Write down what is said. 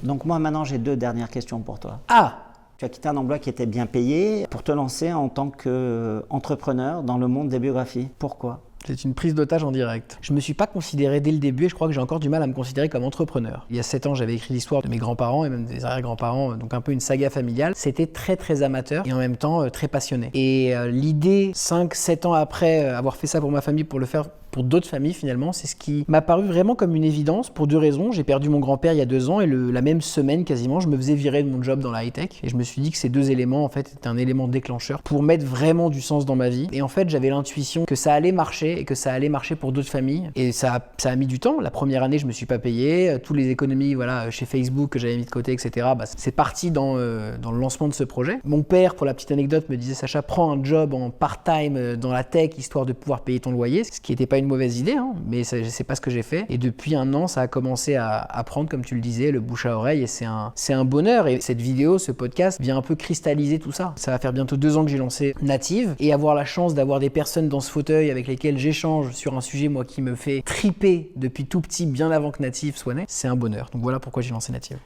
Donc moi maintenant j'ai 2 dernières questions pour toi. Ah! Tu as quitté un emploi qui était bien payé pour te lancer en tant qu'entrepreneur dans le monde des biographies. Pourquoi ? C'est une prise d'otage en direct. Je me suis pas considéré dès le début et je crois que j'ai encore du mal à me considérer comme entrepreneur. Il y a 7 ans, j'avais écrit l'histoire de mes grands-parents et même des arrière-grands-parents, donc un peu une saga familiale. C'était très très amateur et en même temps très passionné. Et l'idée, 5-7 ans après avoir fait ça pour ma famille, pour le faire pour d'autres familles finalement, c'est ce qui m'a paru vraiment comme une évidence pour 2 raisons. J'ai perdu mon grand-père il y a 2 ans et la même semaine quasiment, je me faisais virer de mon job dans la high-tech et je me suis dit que ces 2 éléments en fait étaient un élément déclencheur pour mettre vraiment du sens dans ma vie. Et en fait, j'avais l'intuition que ça allait marcher et que ça allait marcher pour d'autres familles. Et ça a mis du temps. La première année, je me suis pas payé. Toutes les économies chez Facebook que j'avais mis de côté, etc. C'est parti dans le lancement de ce projet. Mon père, pour la petite anecdote, me disait Sacha, prends un job en part-time dans la tech histoire de pouvoir payer ton loyer, ce qui n'était pas une mauvaise idée, mais c'est pas ce que j'ai fait. Et depuis 1 an, ça a commencé à prendre, comme tu le disais, le bouche à oreille et c'est un bonheur. Et cette vidéo, ce podcast vient un peu cristalliser tout ça. Ça va faire bientôt 2 ans que j'ai lancé Native et avoir la chance d'avoir des personnes dans ce fauteuil avec lesquelles j'échange sur un sujet, moi, qui me fait triper depuis tout petit, bien avant que Native soit né, c'est un bonheur. Donc voilà pourquoi j'ai lancé Native.